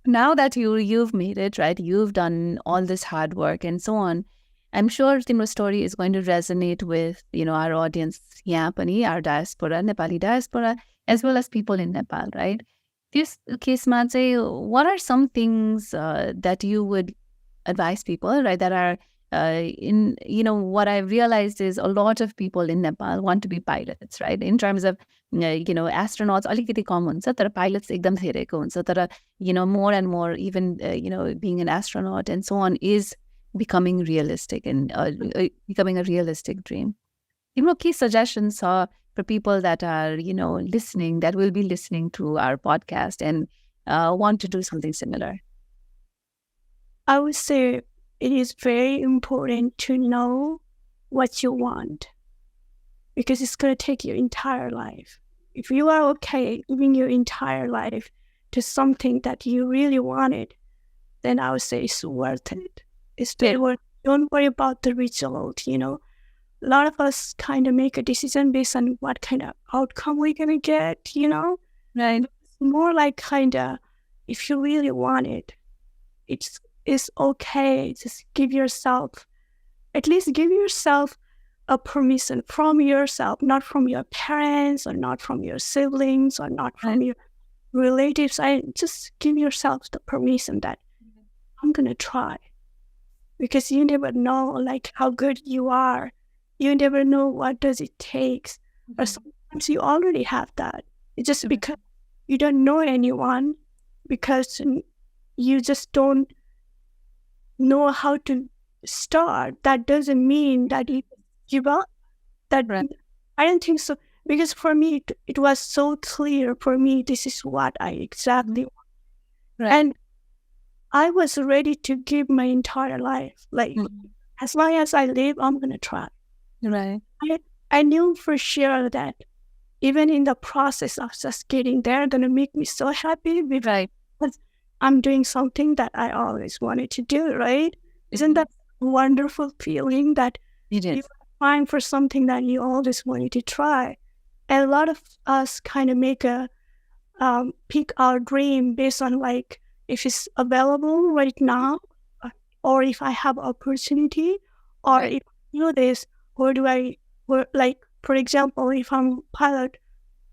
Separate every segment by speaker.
Speaker 1: now that you've made it, right? You've done all this hard work and so on. I'm sure your story is going to resonate with, our audience, our diaspora, Nepali diaspora, as well as people in Nepal, right? This case, say, what are some things that you would advise people, right? That are what I've realized is a lot of people in Nepal want to be pilots, right? In terms of, astronauts, alikiti कम हुन्छ तर pilots एकदम धेरैको हुन्छ तर, more and more, even, being an astronaut and so on is becoming realistic and becoming a realistic dream. Key suggestions are for people that are, listening, that will be listening to our podcast and want to do something similar?
Speaker 2: I would say it is very important to know what you want, because it's going to take your entire life. If you are okay giving your entire life to something that you really wanted, then I would say it's worth it. It's worth. Don't worry about the result, A lot of us kind of make a decision based on what kind of outcome we're going to get,
Speaker 1: Right.
Speaker 2: It's more like kind of, if you really want it, it's okay. Just give yourself a permission from yourself, not from your parents or not from your siblings or not from your relatives. Just give yourself the permission that I'm going to try, because you never know like how good you are. You never know what does it take. Or sometimes you already have that. It's just because you don't know anyone, because you just don't know how to start. That doesn't mean that you give up. I don't think so, because for me it was so clear. For me, this is what I exactly want, and I was ready to give my entire life. Like as long as I live, I'm gonna try.
Speaker 1: Right.
Speaker 2: I knew for sure that even in the process of just getting there, gonna make me so happy. Because I'm doing something that I always wanted to do, right? Isn't that a wonderful feeling that you're trying for something that you always wanted to try? And a lot of us kind of make a pick our dream based on like if it's available right now, or if I have opportunity, or if I do this, like for example, if I'm a pilot,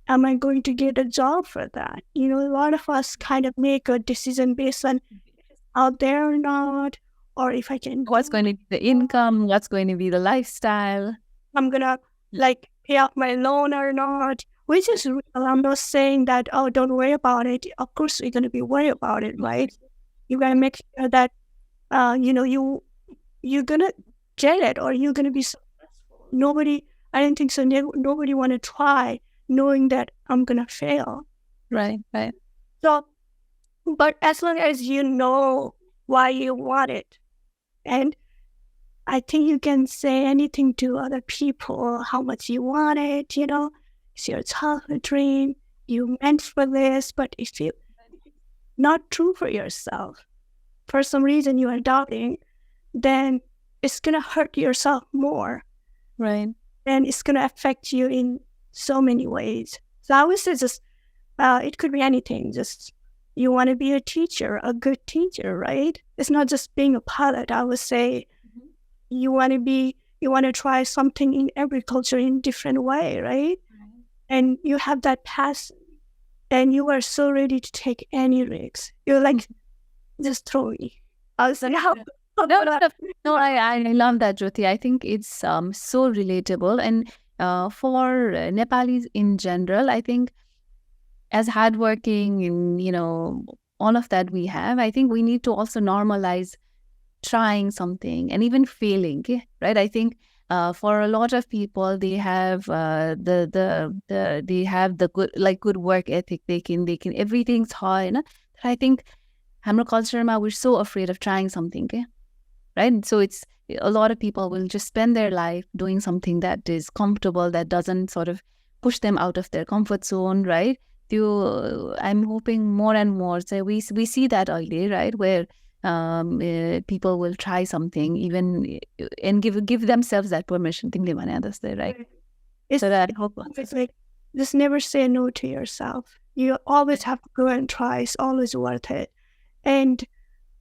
Speaker 2: am I going to get a job for that? A lot of us kind of make a decision based on if it's out there or not, or if I can.
Speaker 1: What's going to be the income? What's going to be the lifestyle?
Speaker 2: I'm going to like pay off my loan or not, which is real. I'm not saying that, oh, don't worry about it. Of course, you're going to be worried about it, right? You got to make sure that, you're going to get it, or you're going to be successful. I don't think so. Nobody want to try knowing that I'm going to fail.
Speaker 1: Right.
Speaker 2: So, but as long as you know why you want it, and I think you can say anything to other people, how much you want it, it's your childhood dream, you meant for this, but if you not true for yourself, for some reason you are doubting, then it's going to hurt yourself more.
Speaker 1: Right.
Speaker 2: And it's going to affect you in so many ways. So I would say just, it could be anything. Just you want to be a teacher, a good teacher, right? It's not just being a pilot. I would say you want to try something in agriculture in a different way, right? And you have that passion and you are so ready to take any risks. You're like, just throw me. I was like,
Speaker 1: No, I love that, Jyoti. I think it's so relatable. And for Nepalis in general, I think as hardworking and, all of that we have, I think we need to also normalize trying something and even failing, right? I think for a lot of people, they have they have the good work ethic. They can everything's hard. But I think हाम्रो culture we're so afraid of trying something, right? So it's a lot of people will just spend their life doing something that is comfortable, that doesn't sort of push them out of their comfort zone, right? I'm hoping more and more. So we see that early, right, where people will try something even and give themselves that permission. Right?
Speaker 2: So that it's like just never say no to yourself. You always have to go and try. It's always worth it. And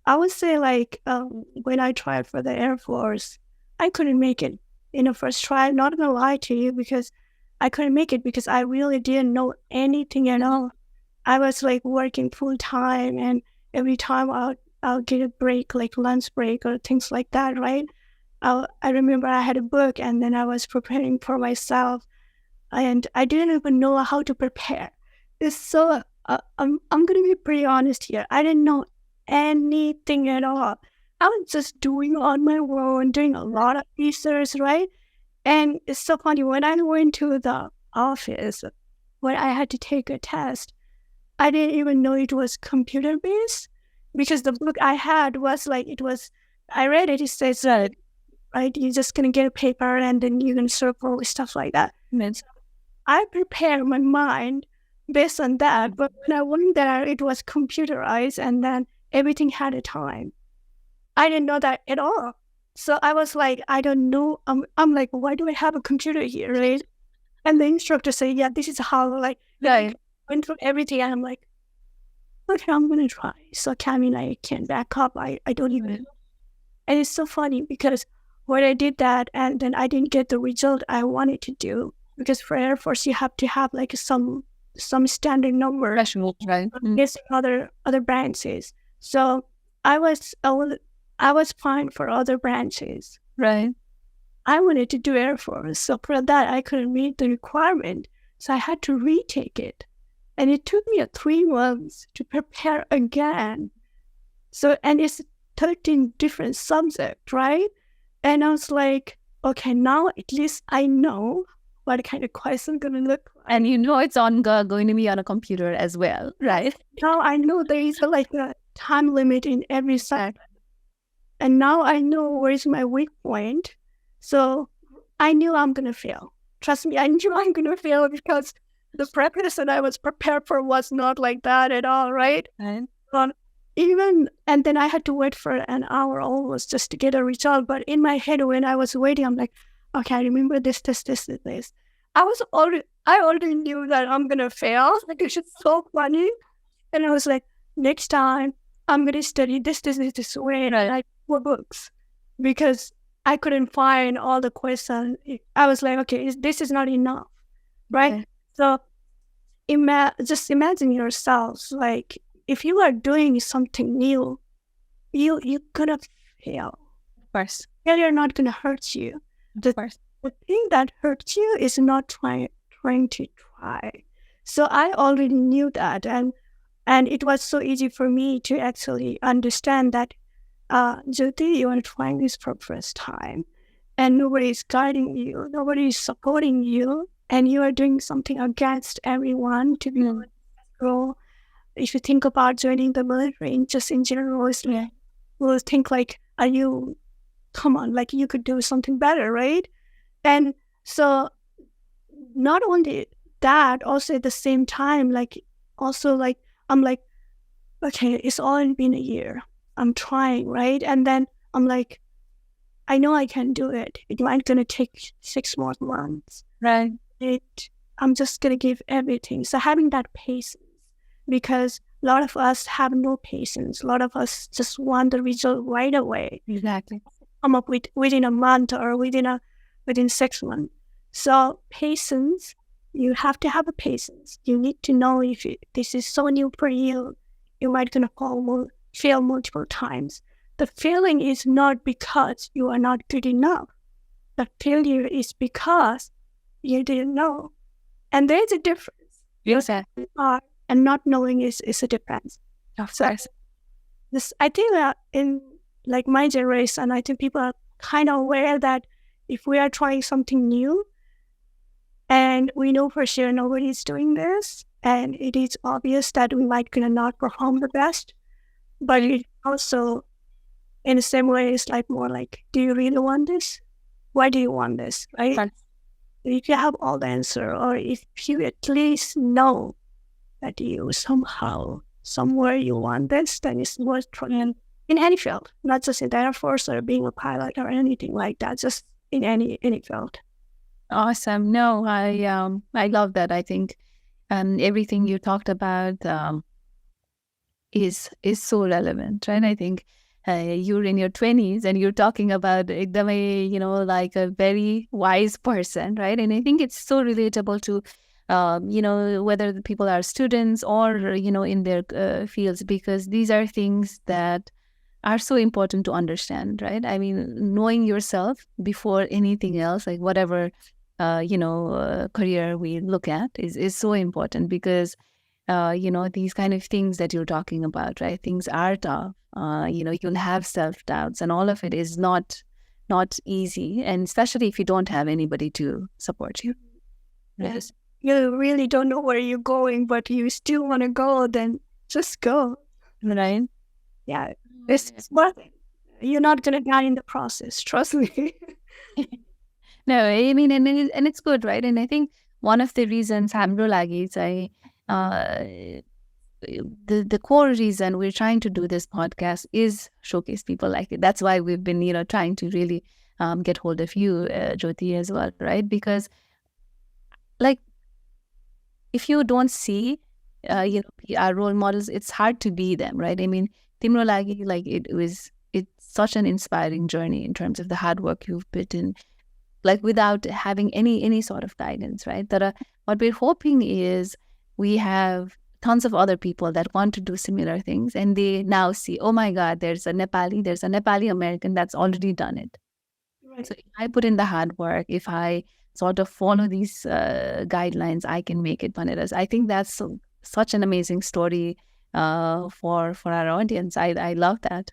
Speaker 2: I would say like when I tried for the Air Force, I couldn't make it in the first try. Not gonna lie to you, because I couldn't make it because I really didn't know anything at all. I was like working full time, and every time I'll get a break, like lunch break or things like that, right? I remember I had a book, and then I was preparing for myself, and I didn't even know how to prepare. It's so I'm gonna be pretty honest here. I didn't know anything at all. I was just doing on my own, doing a lot of research, right? And it's so funny when I went to the office when I had to take a test. I didn't even know it was computer based because the book I had was like it was. I read it. It says that right, you're just gonna get a paper and then you're gonna circle stuff like that. And so I prepared my mind based on that, but when I went there, it was computerized, and then everything had a time. I didn't know that at all. So I was like, I don't know. I'm like, why do I have a computer here, right? And the instructor said, yeah, this is how, like, I went through everything, and I'm like, okay, I'm gonna try. So Camille, I can back up. I don't even know. And it's so funny because when I did that, and then I didn't get the result I wanted to do, because for Air Force you have to have like some standard number,
Speaker 1: right?
Speaker 2: Yes, other branches. So I was fine for other branches.
Speaker 1: Right.
Speaker 2: I wanted to do Air Force, so for that I couldn't meet the requirement, so I had to retake it, and it took me 3 months to prepare again. So, and it's 13 different subjects, right? And I was like, okay, now at least I know what kind of question going to look like.
Speaker 1: And you know it's going to be on a computer as well, right?
Speaker 2: Now I know there is like a time limit in every subject. And now I know where is my weak point. So I knew I'm going to fail. Trust me, I knew I'm going to fail because the preparation I was prepared for was not like that at all, right?
Speaker 1: Right.
Speaker 2: And then I had to wait for an hour almost just to get a result. But in my head, when I was waiting, I'm like, okay, I remember this. I already knew that I'm going to fail. Like, it's just so funny. And I was like, next time I'm going to study this way. And I like more books because I couldn't find all the questions. I was like, okay, this is not enough. Right. Okay. So just imagine yourselves, like, if you are doing something new, you're gonna fail.
Speaker 1: Of course.
Speaker 2: Failure not gonna hurt you. The thing that hurts you is not trying to try. So I already knew that, and it was so easy for me to actually understand that, Jyoti, you are trying this for the first time, and nobody is guiding you, nobody is supporting you, and you are doing something against everyone to be grow. If you think about joining the military, just in general, we'll think like, come on, like you could do something better, right? And so not only that, also at the same time, like, also like, I'm like, okay, it's already been a year. I'm trying, right? And then I'm like, I know I can do it. It might gonna take 6 more months.
Speaker 1: Right.
Speaker 2: I'm just gonna give everything. So having that patience, because a lot of us have no patience. A lot of us just want the result right away.
Speaker 1: Exactly.
Speaker 2: Come up within a month or within 6 months. So patience, you have to have a patience. You need to know if this is so new for you, you might gonna fail multiple times. The failing is not because you are not good enough. The failure is because you didn't know. And there's a difference.
Speaker 1: Yes.
Speaker 2: And not knowing is a difference.
Speaker 1: Of course.
Speaker 2: I think that in like my generation, I think people are kind of aware that if we are trying something new and we know for sure nobody's doing this, and it is obvious that we might gonna not perform the best, but it also, in the same way, it's like more like, do you really want this? Why do you want this? Right? Right. If you have all the answer, or if you at least know that you somehow, somewhere you want this, then it's worth trying in any field, not just in the Air Force or being a pilot or anything like that, just in any field.
Speaker 1: Awesome. No, I love that. I think everything you talked about, is so relevant, right? I think you're in your 20s and you're talking about ekdamai, like a very wise person, right? And I think it's so relatable to, whether the people are students or, in their fields, because these are things that are so important to understand, right? I mean, knowing yourself before anything else, like whatever, career we look at is so important, because these kind of things that you're talking about, right? Things are tough. You'll have self-doubts, and all of it is not easy. And especially if you don't have anybody to support you. Right?
Speaker 2: Yes. You really don't know where you're going, but you still want to go, then just go.
Speaker 1: Right?
Speaker 2: Yeah. It's worth it. You're not going to die in the process. Trust me.
Speaker 1: No, I mean, and it's good, right? And I think one of the reasons hamro lagi चाहिँ the core reason we're trying to do this podcast is showcase people like it. That's why we've been, trying to really get hold of you, Jyoti, as well, right? Because, like, if you don't see, our role models, it's hard to be them, right? I mean, timro lagi, like, it's such an inspiring journey in terms of the hard work you've put in, like, without having any sort of guidance, right? That what we're hoping is we have tons of other people that want to do similar things, and they now see, oh my God, there's a Nepali American that's already done it.
Speaker 2: Right.
Speaker 1: So if I put in the hard work, if I sort of follow these guidelines, I can make it Banaras. I think that's such an amazing story for our audience. I love that.